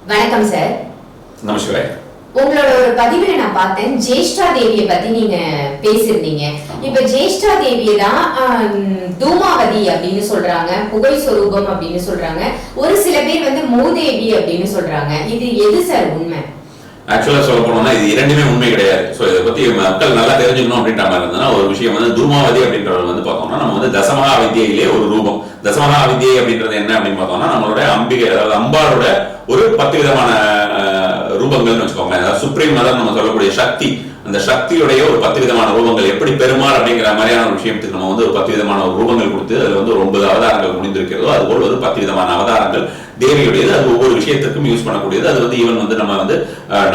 வணக்கம் சார். நமஸ்கார். உங்களோட ஒரு பதிவுல நான் பார்த்தேன், ஜேஷ்டா தேவியை பத்தி நீங்க பேசிருந்தீங்க. இப்ப ஜேஷ்டா தேவியை தான் தூமாவதி அப்படின்னு சொல்றாங்க, புகை சொரூபம் அப்படின்னு சொல்றாங்க. ஒரு சில பேர் வந்து மூதேவி அப்படின்னு சொல்றாங்க. இது எது சார் உண்மை? ஆக்சுவலா சொல்ல போனோம்னா இது இரண்டுமே உண்மை கிடையாது. ஸோ இதை பத்தி மக்கள் நல்லா தெரிஞ்சுக்கணும் அப்படின்ற மாதிரி இருந்ததுன்னா ஒரு விஷயம் வந்து தூமாவதி அப்படின்றவர் வந்து பார்த்தோம்னா நம்ம வந்து தசமகா வித்யிலே ஒரு ரூபம். தசமகா வித்யை அப்படின்றது என்ன அப்படின்னு பார்த்தோம்னா நம்மளுடைய அம்பிகை, அதாவது அம்பாளோட ஒரு 10 விதமான ரூபங்கள்னு வச்சுக்கோங்க. அதாவது சுப்ரீம் மதம் நம்ம சொல்லக்கூடிய சக்தி, அந்த சக்தியுடைய ஒரு 10 விதமான ரூபங்கள் எப்படி பெருமாள் அப்படிங்கிற மாதிரியான ஒரு விஷயத்துக்கு நம்ம வந்து ஒரு 10 விதமான ஒரு ரூபங்கள் கொடுத்து அதுல வந்து 9 அவதாரங்கள் முடிந்திருக்கிறதோ அதுபோல் ஒரு 10 விதமான அவதாரங்கள் தேவியுடையது. அது ஒவ்வொரு விஷயத்திற்கும் யூஸ் பண்ணக்கூடியது. அது வந்து ஈவன் வந்து நம்ம வந்து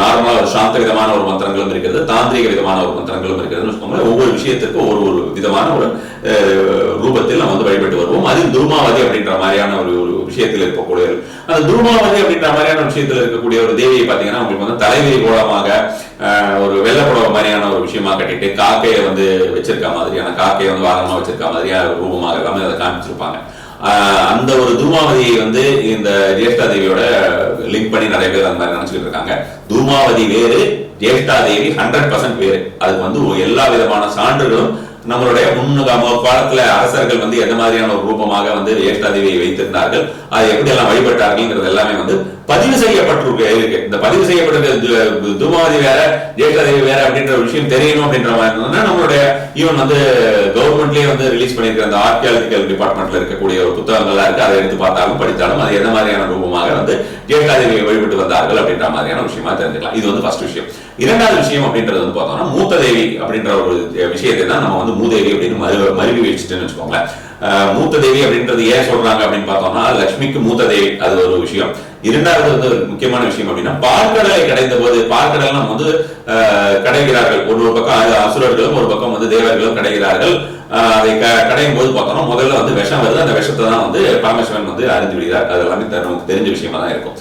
நார்மலா ஒரு சாந்த விதமான ஒரு மந்திரங்களும் இருக்கிறது, தாந்திரிக விதமான ஒரு மந்திரங்களும் இருக்கிறதுன்னு வச்சுக்கோங்க. ஒவ்வொரு விஷயத்திற்கும் ஒரு விதமான ஒரு ரூபத்தில் நம்ம வந்து வழிபட்டு வருவோம். அதில் தூமாவதி அப்படின்ற மாதிரியான ஒரு விஷயத்தில் இருக்கக்கூடிய அந்த தூமாவதி அப்படின்ற மாதிரியான விஷயத்தில் இருக்கக்கூடிய ஒரு தேவியை பார்த்தீங்கன்னா உங்களுக்கு வந்து தலைவிரி கோலமாக ஒரு வெள்ளப்புடவை மாதிரியான ஒரு விஷயமா கட்டிட்டு காக்கையை வந்து வச்சிருக்க மாதிரியான, காக்கையை வந்து வாகனமா வச்சிருக்க மாதிரியான ரூபமாக எல்லாமே அதை காமிச்சிருப்பாங்க. அந்த ஒரு தூமாவதியை வந்து இந்த ஜேஷ்டா தேவியோட லிங்க் பண்ணி நிறைய பேர் அந்த மாதிரி நினைச்சுட்டு இருக்காங்க. தூமாவதி வேறு, ஜேஷ்டா தேவி 100% வேறு. அதுக்கு வந்து எல்லா விதமான சான்றுகளும் நம்மளுடைய காலத்துல அரசர்கள் வந்து எந்த மாதிரியான ஒரு ரூபமாக வந்து ஜேஷ்டா தேவியை வைத்திருந்தார்கள், அதை எப்படி எல்லாம் வழிபட்டார்கள் எல்லாமே வந்து பதிவு செய்யப்பட்டிருக்கு. இந்த பதிவு செய்யப்பட்டிருக்க தூமாவதி வேற ஜேஷ்டா தேவி வேற அப்படின்ற ஒரு விஷயம் தெரியணும் அப்படின்ற மாதிரி இருந்ததுன்னா நம்மளுடைய ஈவன் வந்து கவர்மெண்ட்லயே வந்து ரிலீஸ் பண்ணிருக்கிற அந்த ஆர்கியாலஜிக்கல் டிபார்ட்மெண்ட்ல இருக்கக்கூடிய ஒரு புத்தகங்கள்லாம் இருக்கு. அதை எடுத்து பார்த்தாலும் படித்தாலும் அது எந்த மாதிரியான ரூபமாக வந்து ஜேஷ்டா தேவியை வழிபட்டு வந்தார்கள் அப்படின்ற மாதிரியான விஷயமா தெரிஞ்சுக்கலாம். இது வந்து ஃபர்ஸ்ட் விஷயம். இரண்டாவது விஷயம் அப்படின்றது வந்து பார்த்தோம்னா மூத்த தேவி அப்படின்ற ஒரு விஷயத்தை தான் நம்ம வந்து மூதேவி அப்படின்னு மருவி வச்சுட்டுன்னு வச்சுக்கோங்களேன். மூத்த தேவி அப்படின்றது ஏன் சொல்றாங்க அப்படின்னு பார்த்தோம்னா லட்சுமிக்கு மூத்த தேவி, அது ஒரு விஷயம். இரண்டாவது வந்து ஒரு முக்கியமான விஷயம் அப்படின்னா பார்க்கடலை கடைந்த போது, பார்க்கடல் நம்ம வந்து கடைகிறார்கள். ஒரு பக்கம் அசுரர்களும் ஒரு பக்கம் வந்து தேவர்களும் கடைகிறார்கள். அதை கடையும் போது பார்த்தோம்னா முதல்ல வந்து விஷம் வருது. அந்த விஷத்தை தான் வந்து பரமேஸ்வரன் வந்து அறிந்து விடுகிறார். அது எல்லாமே நமக்கு தெரிஞ்ச விஷயமா தான் இருக்கும்.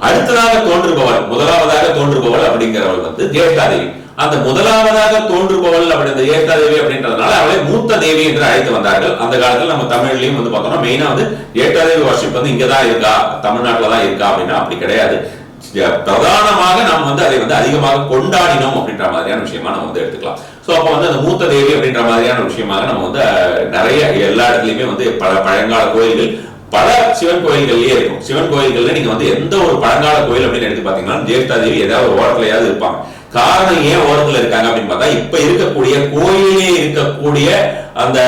அடுத்ததாக தோன்றுபவள், முதலாவதாக தோன்றுபவள் அப்படிங்கிறவள் வந்து ஜேஷ்டா தேவி. அந்த முதலாவதாக தோன்றுபவள் அப்படின்ற ஜேஷ்டா தேவி அப்படின்றதுனால அவளை மூத்த தேவி என்று அழைத்து வந்தார்கள். அந்த காலத்துல நம்ம தமிழ்லயும் வந்து பார்த்தோம்னா மெயினா வந்து ஜேஷ்டா தேவி வர்ஷிப் வந்து இங்கதான் இருக்கா, தமிழ்நாட்டுல தான் இருக்கா அப்படின்னா அப்படி கிடையாது. பிரதானமாக நாம் வந்து அதை வந்து அதிகமாக கொண்டாடினோம் அப்படின்ற மாதிரியான விஷயமா நம்ம வந்து எடுத்துக்கலாம். சோ அப்ப வந்து அந்த மூத்த தேவி அப்படின்ற மாதிரியான விஷயமாக நம்ம வந்து நிறைய எல்லா இடத்துலயுமே வந்து பல பழங்கால கோயில்கள், பல சிவன் கோயில்கள்லயே இருக்கும். சிவன் கோயில்கள்ல நீங்க வந்து எந்த ஒரு பழங்கால கோயில் அப்படின்னு எடுத்து பாத்தீங்கன்னா ஜேஷ்டா தேவி ஏதாவது ஒரு ஓரத்துலயாவது இருப்பாங்க. காரணம் ஏன் ஓரத்துல இருக்காங்க அப்படின்னு பார்த்தா இப்ப இருக்கக்கூடிய கோயிலே இருக்கக்கூடிய அந்த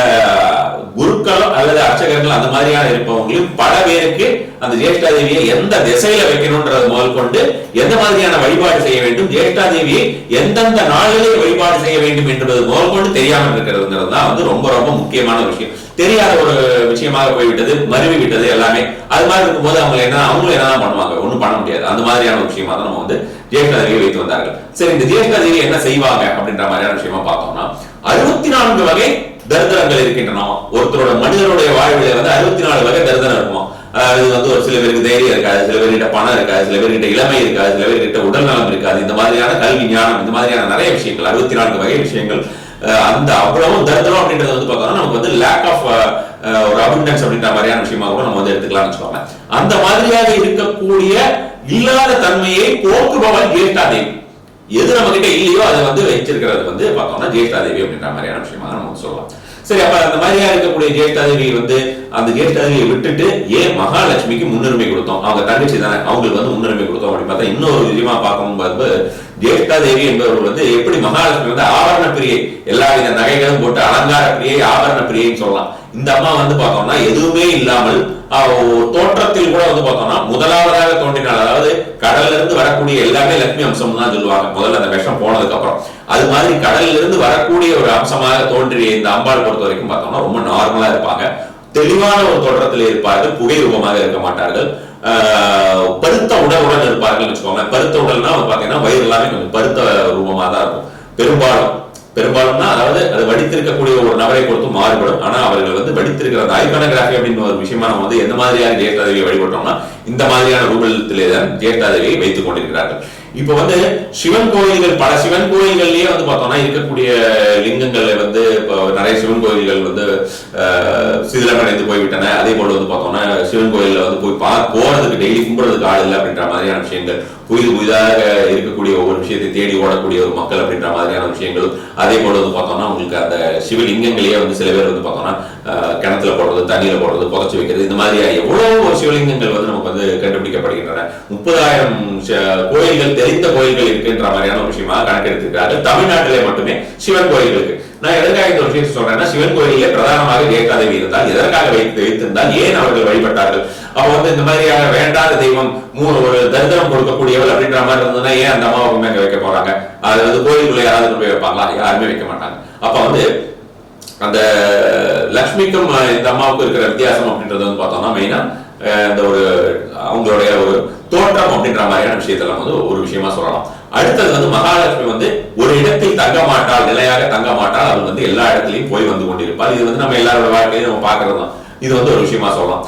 குருக்கள் அல்லது அர்ச்சகர்கள் அந்த மாதிரியான இருப்பவங்களும் பல பேருக்கு அந்த ஜேஷ்டா தேவியை எந்த திசையில வைக்கணும்ன்றது முதல் கொண்டு எந்த மாதிரியான வழிபாடு செய்ய வேண்டும், ஜேஷ்டா தேவியை எந்தெந்த நாளிலே வழிபாடு செய்ய வேண்டும் என்பது முதல் கொண்டு தெரியாமல் இருக்கிறதுங்கிறது தான் வந்து ரொம்ப ரொம்ப முக்கியமான விஷயம். தெரியாத ஒரு விஷயமாக போய்விட்டது, மருவி விட்டது எல்லாமே. அது மாதிரி இருக்கும்போது அவங்களும் என்னதான் பண்ணுவாங்க, ஒண்ணும் பண்ண முடியாது. அந்த மாதிரியான ஒரு விஷயமா தான் நம்ம வந்து ஜேஷ்டா தேவியை வைத்து வந்தார்கள். சரி, இந்த ஜேஷ்டா தேவி என்ன செய்வாங்க அப்படின்ற மாதிரியான விஷயமா பார்த்தோம்னா 64 வகை தரித்திரங்கள் இருக்கின்றன. ஒருத்தரோட மனிதனுடைய வாழ்வில வந்து 64 வகை தரித்திரம் இருக்குமா. அது வந்து ஒரு சில பேருக்கு தைரியம் இருக்காது, சில பேர்கிட்ட பணம் இருக்காது, சில பேர்கிட்ட இளமை இருக்காது, சில பேர்கிட்ட உடல் நலம் இருக்காது. இந்த மாதிரியான கல்வி ஞானம், இந்த மாதிரியான நிறைய விஷயங்கள் 64 வகை விஷயங்கள். அந்த அவ்வளவு தரித்திரம் அப்படின்றது வந்து பார்த்தோம்னா நமக்கு வந்து லேக் ஆஃப் ஒரு அபண்டன்ஸ் அப்படின்ற மாதிரியான விஷயமா கூட நம்ம வந்து எடுத்துக்கலாம்னு வச்சுக்கோங்க. அந்த மாதிரியாக இருக்கக்கூடிய இல்லாத தன்மையை போக்குபவன் ஜேஷ்டா தேவி. எது நம்ம கிட்ட இல்லையோ அதை வந்து வச்சிருக்கிறது வந்து பார்த்தோம்னா ஜேஷ்டா தேவி அப்படின்ற மாதிரியான விஷயமா நம்ம சொல்லலாம். சரி, அப்ப அந்த மாதிரியா இருக்கக்கூடிய ஜேஷ்டா தேவி வந்து அந்த ஜேஷ்டா தேவியை விட்டுட்டு ஏன் மகாலட்சுமிக்கு முன்னுரிமை கொடுத்தோம், அவங்க தங்கச்சி தானே, அவங்களுக்கு வந்து முன்னுரிமை கொடுத்தோம் அப்படின்னு பார்த்தா இன்னொரு விஷயமா பார்க்கும்போது ஜேஷ்டா தேவி என்பவர்கள் வந்து எப்படி மகாலட்சுமி வந்து ஆபரண பிரியை, எல்லா வித நகைகளும் போட்டு அலங்கார பிரியை, ஆபரண பிரியைன்னு சொல்லலாம். இந்த அம்மா வந்து பார்த்தோம்னா எதுவுமே இல்லாமல் தோற்றத்தில் கூட வந்து பார்த்தோம்னா முதலாவதாக தோன்றினாள். அதாவது கடல்ல இருந்து வரக்கூடிய எல்லாமே லட்சுமி அம்சம் தான் சொல்லுவாங்க, முதல்ல அந்த விஷம் போனதுக்கு அப்புறம். அது மாதிரி கடல்ல இருந்து வரக்கூடிய ஒரு அம்சமாக தோன்றிய இந்த அம்பாள் பொறுத்த வரைக்கும் பார்த்தோம்னா ரொம்ப நார்மலா இருப்பாங்க, தெளிவான ஒரு தோற்றத்தில் இருப்பார்கள், புகை ரூபமாக இருக்க மாட்டார்கள், பருத்த உடலுடன் இருப்பார்கள் வச்சுக்கோங்க. பருத்த உடல்னா பாத்தீங்கன்னா வயிறு எல்லாமே கொஞ்சம் பருத்த ரூபமா தான் இருக்கும். பெரும்பாலும்னா அதாவது அது வடித்திருக்கக்கூடிய ஒரு நபரை பொறுத்து மாறுபடும். ஆனா அவர்கள் வந்து வடித்திருக்கிற அந்த ஐகானோகிராஃபி அப்படின்னு ஒரு விஷயமா நம்ம வந்து எந்த மாதிரியான ஜேஷ்டா தேவியை வழிபட்டோம்னா இந்த மாதிரியான ரூபத்திலே தான் ஜேஷ்டா தேவியை வைத்துக் கொண்டிருக்கிறார்கள். இப்ப வந்து சிவன் கோயில்கள், பல சிவன் கோயில்கள்லயே வந்து பார்த்தோம்னா இருக்கக்கூடிய லிங்கங்களை வந்து நிறைய சிவன் கோயில்கள் வந்து சிதிலமடைந்து போய்விட்டன. அதே போல வந்து பார்த்தோம்னா சிவன் கோயில்ல வந்து போய் போறதுக்கு டெய்லி கும்பிடுறதுக்கு ஆள் இல்லை அப்படின்ற மாதிரியான விஷயங்கள், புதிதாக இருக்கக்கூடிய ஒவ்வொரு விஷயத்தை தேடி ஓடக்கூடிய ஒரு மக்கள் அப்படின்ற மாதிரியான விஷயங்களும், அதே போல வந்து பார்த்தோம்னா உங்களுக்கு அந்த சிவலிங்கங்களையே வந்து சில பேர் வந்து பார்த்தோம்னா கிணத்துல போடுறது, தண்ணியில போடுறது, புதைச்சு வைக்கிறது, இந்த மாதிரி எவ்வளவு சிவலிங்கங்கள் வந்து நமக்கு வந்து கண்டுபிடிக்கப்படுகின்றன. 30,000 கோயில்கள், தெரிந்த கோயில்கள் இருக்குன்ற மாதிரியான ஒரு விஷயமா கணக்கெடுத்திருக்காங்க தமிழ்நாட்டிலே மட்டுமே சிவன் கோயில்களுக்கு. நான் எதற்காக இந்த விஷயத்தை சொல்றேன்னா, சிவன் கோயிலே பிரதானமாக ரேகாதேவி இருந்தால் எதற்காக வைத்திருந்தால், ஏன் அவர்கள் வழிபட்டார்கள்? அவ வந்து இந்த மாதிரியாக வேண்டாத தெய்வம், ஒரு தரித்திரம் கொடுக்கக்கூடியவள் அப்படின்ற மாதிரி இருந்ததுன்னா ஏன் அந்த அம்மாவுக்குமே அங்க வைக்க போறாங்க? அது வந்து கோயிலுக்குள்ள யாராவது போய் வைப்பாங்களா? யாருமே வைக்க மாட்டாங்க. அப்ப வந்து அந்த லக்ஷ்மிக்கும் இந்த அம்மாவுக்கும் இருக்கிற வித்தியாசம் அப்படின்றது வந்து பார்த்தோம்னா மெயினா இந்த ஒரு அவங்களுடைய ஒரு தோற்றம் அப்படின்ற மாதிரியான விஷயத்தெல்லாம் வந்து ஒரு விஷயமா சொல்லலாம். அடுத்தது வந்து மகாலட்சுமி வந்து ஒரு இடத்தில் தங்க மாட்டாள், நிலையாக தங்க மாட்டாள். அவள் வந்து எல்லா இடத்துலையும் போய் வந்து கொண்டிருப்பாள். இது வந்து நம்ம எல்லாரோட வாழ்க்கையிலும் நம்ம பார்க்கறது தான். இது வந்து ஒரு விஷயமா சொல்லலாம்.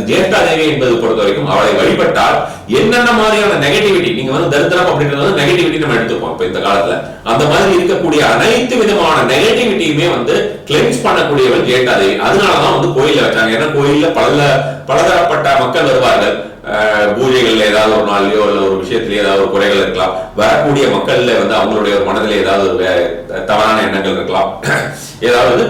ஜேஷ்டா தேவி என்பது பொறுத்த வரைக்கும் அவளை வழிபட்டால் என்னென்ன மாதிரியான நெகட்டிவிட்டி, நீங்க வந்து தரித்திரம் அப்படின்றது நெகட்டிவிட்டி நம்ம எடுத்துப்போம். இப்ப இந்த காலத்துல அந்த மாதிரி இருக்கக்கூடிய அனைத்து விதமான நெகட்டிவிட்டியுமே வந்து கிளென்ஸ் பண்ணக்கூடியவள் ஜேஷ்டா தேவி. அதனாலதான் வந்து கோயில வச்சாங்க. ஏன்னா கோயில்ல பலதரப்பட்ட மக்கள் வருவார்கள். பூஜைகள்ல ஏதாவது ஒரு நாள்லயோ இல்ல ஒரு விஷயத்திலேயே ஏதாவது ஒரு குறைகள் இருக்கலாம். வரக்கூடிய மக்கள்ல வந்து அவங்களுடைய ஒரு மனதில் ஏதாவது ஒரு தவறான எண்ணங்கள் இருக்கலாம். ஏதாவது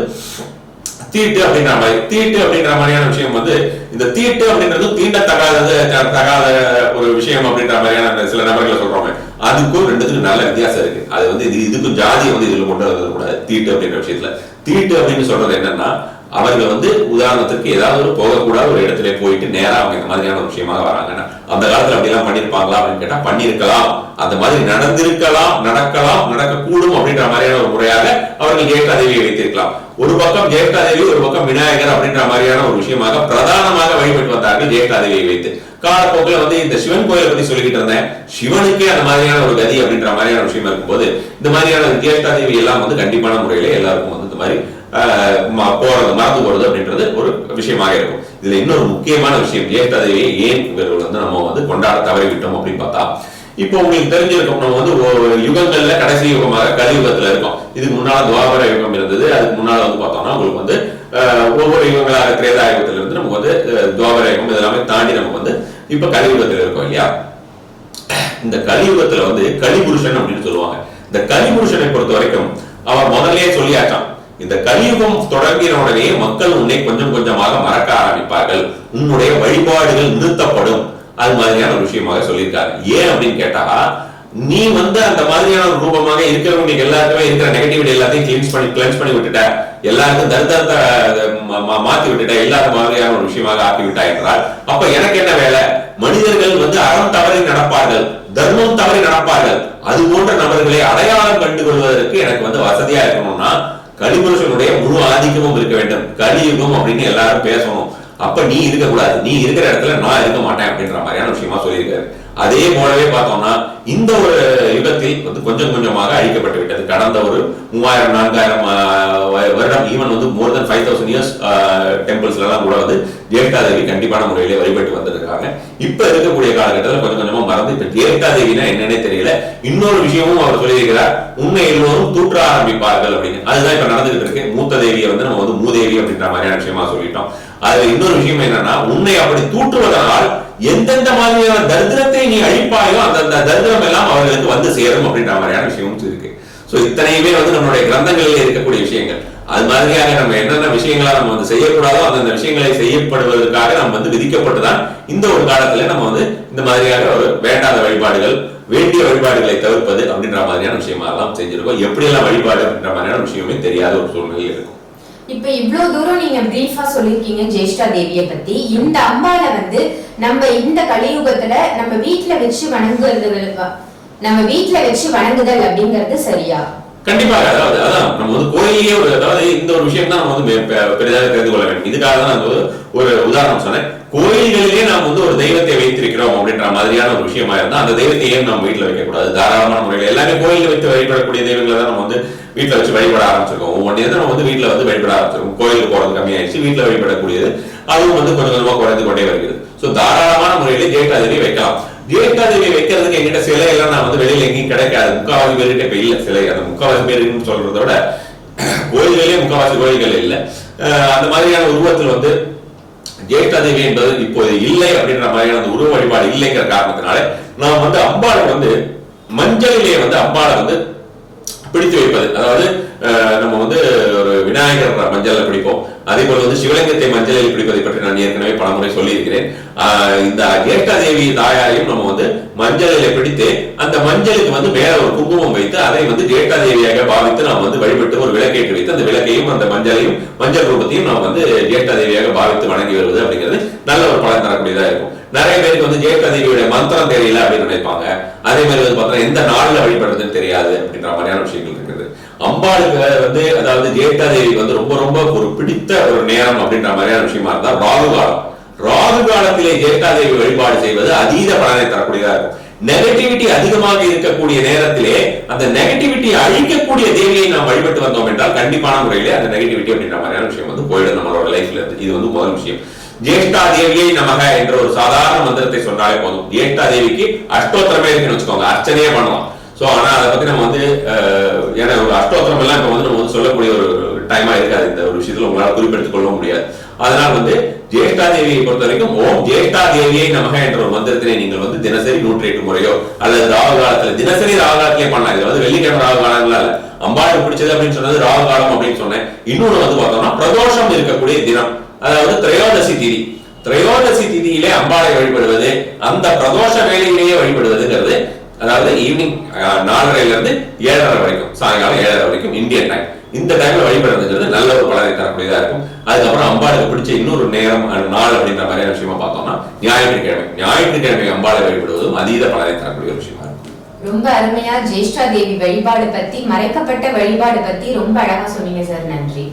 தீட்டு அப்படின்ற மாதிரி, தீட்டு அப்படின்ற மாதிரியான விஷயம் வந்து, இந்த தீட்டு அப்படின்றது தகாத ஒரு விஷயம் அப்படின்ற மாதிரியான சில நபர்களை சொல்றோமே, அதுக்கும் ரெண்டுத்துக்கும் நல்ல வித்தியாசம் இருக்கு. அது வந்து இதுக்கும் ஜாதியை வந்து இதுல கொண்டு வரது கூடாது. தீட்டு அப்படின்ற விஷயத்துல தீட்டு அப்படின்னு சொல்றது என்னன்னா, அவர்கள் வந்து உதாரணத்துக்கு ஏதாவது ஒரு போகக்கூடாத ஒரு இடத்துல போயிட்டு நேரா அவங்க இந்த மாதிரியான ஒரு விஷயமாக வராங்கன்னா, அந்த காலத்துல அப்படி எல்லாம் பண்ணிருப்பாங்களா அப்படின்னு கேட்டா பண்ணிருக்கலாம். அந்த மாதிரி நடந்திருக்கலாம், நடக்கலாம், நடக்கக்கூடும் அப்படின்ற மாதிரியான ஒரு முறையாக அவர்கள் ஜேஷ்டா தேவியை வைத்திருக்கலாம். ஒரு பக்கம் ஜேஷ்டா தேவி, ஒரு பக்கம் விநாயகர் அப்படின்ற மாதிரியான ஒரு விஷயமாக பிரதானமாக வழிபட்டு வந்தார்கள் ஜேஷ்டா தேவியை வைத்து. காலப்போக்கில் வந்து இந்த சிவன் கோயிலை பத்தி சொல்லிக்கிட்டு இருந்தேன். சிவனுக்கே அந்த மாதிரியான ஒரு கதி அப்படின்ற மாதிரியான விஷயம் இருக்கும்போது இந்த மாதிரியான ஜேஷ்டா தேவி எல்லாம் வந்து கண்டிப்பான முறையில எல்லாருக்கும் வந்து இந்த மாதிரி போறது, மறந்து போறது அப்படின்றது ஒரு விஷயமாக இருக்கும். இதுல இன்னொரு முக்கியமான விஷயம், ஜேஷ்டா தேவியை ஏன் இவர்கள் வந்து நம்ம வந்து கொண்டாட தவறிவிட்டோம் அப்படின்னு பார்த்தா, இப்போ உங்களுக்கு தெரிஞ்சிருக்கும், நம்ம வந்து யுகங்கள்ல கடைசி யுகமாக கலியுகத்துல இருக்கோம். இதுக்கு முன்னால துவாபர யுகம் இருந்தது. அதுக்கு முன்னால வந்து பார்த்தோம்னா உங்களுக்கு வந்து ஒவ்வொரு யுகங்களாக திரேதா யுகத்துல இருந்து நமக்கு வந்து துவாபர யுகம் இதெல்லாமே தாண்டி நமக்கு வந்து இப்ப கலியுகத்துல இருக்கோம் இல்லையா? இந்த கலியுகத்துல வந்து கலிபுருஷன் அப்படின்னு சொல்லுவாங்க. இந்த கலிபுருஷனை பொறுத்த வரைக்கும் அவர் முதல்லயே சொல்லியாச்சான், இந்த கலியுகம் தொடங்கின உடனே மக்கள் உன்னை கொஞ்சம் கொஞ்சமாக மறக்க ஆரம்பிப்பார்கள், உன்னுடைய வழிபாடுகள் நிறுத்தப்படும், அது மாதிரியான ஒரு விஷயமாக சொல்லியிருக்காரு. ஏன் அப்படின்னு கேட்டா, நீ வந்து அந்த மாதிரியான ஒரு ரூபமாக இருக்கிறவங்களுக்கு எல்லாருக்குமே இருக்கிற நெகட்டிவிட்டி எல்லாத்தையும் கிளென்ஸ் பண்ணி விட்டுட்ட, எல்லாருக்கும் தரித்திரத்தை மாத்தி விட்டுட்ட, எல்லா மாதிரியான ஒரு விஷயமாக ஆக்கி விட்டா என்றால், அப்ப எனக்கு என்ன வேலை? மனிதர்கள் வந்து அறம் தவறி நடப்பார்கள், தர்மம் தவறி நடப்பார்கள். அது போன்ற நபர்களை அடையாளம் கண்டு கொள்வதற்கு எனக்கு வந்து வசதியா இருக்கணும்னா கலிபுருஷனுடைய முழு ஆதிக்கமும் இருக்க வேண்டும். கலியுகம் அப்படின்னு எல்லாரும் பேசணும். அப்ப நீ இருக்க கூடாது, நீ இருக்கிற இடத்துல நான் இருக்க மாட்டேன் அப்படின்ற மாதிரியான விஷயமா சொல்லியிருக்காரு. அதே போலவே பார்த்தோம்னா இந்த ஒரு யுகத்தில் வந்து கொஞ்சம் கொஞ்சமாக அழிக்கப்பட்டு விட்டது. கடந்த ஒரு 3000-4000 வருடம், ஈவன் வந்து மோர் தென் 5000 இயர்ஸ் டெம்பிள்ஸ்ல எல்லாம் கூட வந்து ஜேஷ்டா தேவி கண்டிப்பான முறையிலே வழிபட்டு வந்திருக்காங்க. இப்ப இருக்கக்கூடிய காலகட்டத்தில் கொஞ்சம் கொஞ்சமா மறந்து இப்ப ஜேஷ்டா தேவினா என்னன்னே தெரியல. இன்னொரு விஷயமும் அவர் சொல்லியிருக்கிறார், உன்னை எல்லோரும் தூற்ற ஆரம்பிப்பார்கள் அப்படின்னு. அதுதான் இப்ப நடந்துகிட்டு இருக்கு. மூத்த தேவியை வந்து நம்ம வந்து மூதேவி அப்படின்ற மாதிரியான விஷயமா சொல்லிட்டோம். அதுல இன்னொரு விஷயம் என்னன்னா, உன்னை அப்படி தூற்றுவதனால் எந்தெந்த மாதிரியான தரித்திரத்தை நீ அழிப்பாயோ அந்த தரித்திரம் எல்லாம் அவர்களுக்கு வந்து சேரும் அப்படின்ற மாதிரியான விஷயமும் இருக்கு. சோ இத்தனையுமே வந்து நம்மளுடைய கிரந்தங்களில் இருக்கக்கூடிய விஷயங்கள். அது மாதிரியாக நம்ம என்னென்ன விஷயங்களா நம்ம வந்து செய்யக்கூடாதோ அந்தந்த விஷயங்களை செய்யப்படுவதற்காக நம்ம வந்து விதிக்கப்பட்டுதான் இந்த ஒரு காலத்துல நம்ம வந்து இந்த மாதிரியாக ஒரு வேண்டாத வழிபாடுகள், வேண்டிய வழிபாடுகளை தவிர்ப்பது அப்படின்ற மாதிரியான விஷயமா எல்லாம் செஞ்சிருக்கோம். எப்படியெல்லாம் வழிபாடு அப்படின்ற மாதிரியான விஷயமே தெரியாத ஒரு சூழ்நிலை இருக்கும். இப்ப இவ்வளவு தூரம் நீங்க பிரீஃபா சொல்லிருக்கீங்க ஜேஷ்டா தேவியை பத்தி. இந்த அம்பால வந்து நம்ம இந்த கலியுகத்துல நம்ம வீட்டுல வச்சு வணங்குதல் அப்படிங்கிறது சரியா? கண்டிப்பாக. அதான் நம்ம வந்து கோயிலேயே அதாவது இந்த ஒரு விஷயம் தான் நம்ம வந்து பெரிதாக தெரிந்து கொள்ள வேண்டும். இதுக்காக தான் நான் ஒரு உதாரணம் சொன்னேன். கோயில்களிலே நாம் வந்து ஒரு தெய்வத்தை வைத்திருக்கிறோம் அப்படின்ற மாதிரியான ஒரு விஷயமா இருந்தா அந்த தெய்வத்தை ஏன் நம்ம வீட்டுல வைக்க கூடாது? தாராளமான முறையில் எல்லாமே கோயில வைத்து வழிபடக்கூடிய தெய்வங்களை தான் நம்ம வந்து வீட்டுல வச்சு வழிபட ஆரம்பிச்சிருக்கோம். ஒவ்வொன்றையும் நம்ம வந்து வீட்டுல வந்து வழிபட ஆரம்பிச்சிருக்கோம். கோயிலுக்கு போறது கம்மியாயிடுச்சு, வீட்டுல வழிபடக்கூடியது அதுவும் வந்து கொஞ்சம் கொஞ்சமா குறைந்து கொண்டே வருகிறது. சோ தாராளமான முறையிலே ஜேஷ்டா தேவி வைக்கலாம். ஜேஷ்டா தேவி வைக்கிறதுக்கு எங்கிட்ட சிலை எல்லாம் நான் வந்து வெளியில எங்கேயும் கிடைக்காது. முக்காவாசி பேர்கிட்ட இப்ப இல்ல சிலை. அந்த முக்காவாசி பேருன்னு சொல்றத விட கோயில்களே முக்காவாசி கோயில்கள் இல்ல. அந்த மாதிரியான உருவத்தில் வந்து ஜேஷ்டா தேவி என்பது இப்போது இல்லை அப்படின்ற மாதிரியான அந்த உருவ வழிபாடு இல்லைங்கிற காரணத்தினால நாம் வந்து அம்பாளை வந்து மஞ்சளிலே வந்து அம்பாளை வந்து பிடித்து வைப்பது. அதாவது நம்ம வந்து ஒரு விநாயகர் மஞ்சளை பிடிப்போம், அதே போல வந்து சிவலிங்கத்தை மஞ்சளில் பிடிப்பதை பற்றி நான் ஏற்கனவே பலமுறை சொல்லி இருக்கிறேன். இந்த ஜேஷ்டா தேவி தாயாரையும் நம்ம வந்து மஞ்சளில பிடித்து அந்த மஞ்சளுக்கு வந்து மேல ஒரு குங்குமம் வைத்து அதை வந்து ஜேஷ்டா தேவியாக பாவித்து நாம் வந்து வழிபட்டு ஒரு விளக்கேற்றி வைத்து அந்த விளக்கையும் அந்த மஞ்சளையும் மஞ்சள் ரூபத்தையும் நாம் வந்து ஜேஷ்டா தேவியாக பாவித்து வணங்கி வருவது அப்படிங்கிறது நல்ல ஒரு பலன் தரக்கூடியதா இருக்கும். நிறைய பேருக்கு வந்து ஜேஷ்டா தேவியுடைய மந்திரம் தெரியல அப்படின்னு நினைப்பாங்க. அதே மாதிரி வந்து பார்த்தா எந்த நாள்ல வழிபடுறதுன்னு தெரியாது அப்படின்ற மாதிரியான விஷயங்கள் இருக்குது. அம்பாளுக்கு வந்து அதாவது ஜேஷ்டா தேவிக்கு வந்து ரொம்ப ரொம்ப ஒரு பிடித்த ஒரு நேரம் அப்படின்ற மாதிரியான விஷயமா இருந்தா ராகு காலம். ராகு காலத்திலே ஜேஷ்டா தேவி வழிபாடு செய்வது அதீத பலனை தரக்கூடியதா இருக்கும். நெகட்டிவிட்டி அதிகமாக இருக்கக்கூடிய நேரத்திலே அந்த நெகட்டிவிட்டி அழிக்கக்கூடிய தேவியை நாம் வழிபட்டு வந்தோம் என்றால் கண்டிப்பான முறையிலே அந்த நெகட்டிவிட்டி அப்படின்ற மாதிரியான விஷயம் வந்து போயிடும் நம்மளோட லைஃப்ல இருந்து. இது வந்து முதல் விஷயம். ஜேஷ்டா தேவியை நமக என்ற ஒரு சாதாரண மந்திரத்தை சொன்னாலே போதும். ஜேஷ்டா தேவிக்கு அஷ்டோத்திரமே இருக்குன்னு வச்சுக்கோங்க, அர்ச்சனையே பண்ணலாம். சோ ஆனா அதை பத்தி நம்ம வந்து ஏன்னா ஒரு அஷ்டோத்திரம் எல்லாம் இப்ப வந்து நம்ம வந்து சொல்லக்கூடிய ஒரு டைமா இருக்காது. இந்த ஒரு விஷயத்துல உங்களால குறிப்பெடுத்துக் கொள்ள முடியாது. அதனால வந்து ஜேஷ்டா தேவியை பொறுத்த வரைக்கும் ஓம் ஜேஷ்டா தேவியை நமக என்ற ஒரு மந்திரத்தினை நீங்கள் வந்து தினசரி 108 முறையோ அல்லது ராகு காலத்துல தினசரி ராகு காலத்திலே பண்ணலாம். இது வந்து வெள்ளிக்கிழமை ராகு காலங்களா இல்ல, அம்பாளுக்கு பிடிச்சது அப்படின்னு சொன்னது ராகு காலம் அப்படின்னு சொன்னேன். இன்னொன்னு வந்து பார்த்தோம்னா பிரதோஷம் இருக்கக்கூடிய தினம், அதாவது திரையோதசி திதி. திரையோதசி திதியிலே அம்பாளை வழிபடுவது, அந்த பிரதோஷ வேலையிலேயே வழிபடுவதுங்கிறது, அதாவது ஈவினிங் 4:30 இருந்து 7:30 வரைக்கும், சாயங்காலம் 7:30 வரைக்கும் இந்தியன் டைம், இந்த டைம்ல வழிபடுறதுங்கிறது நல்ல ஒரு பலனை தரக்கூடியதா இருக்கும். அதுக்கப்புறம் அம்பாளுக்கு பிடிச்ச இன்னொரு நேரம் நாள் அப்படின்ற மாதிரியான விஷயமா பார்த்தோம்னா ஞாயிற்றுக்கிழமை அம்பாளை வழிபடுவதும் அதீத பலனை தரக்கூடிய ஒரு விஷயமா இருக்கும். ரொம்ப அருமையா ஜேஷ்டா தேவி வழிபாடு பத்தி, மறைக்கப்பட்ட வழிபாடு பத்தி ரொம்ப அழகா சொன்னீங்க சார். நன்றி.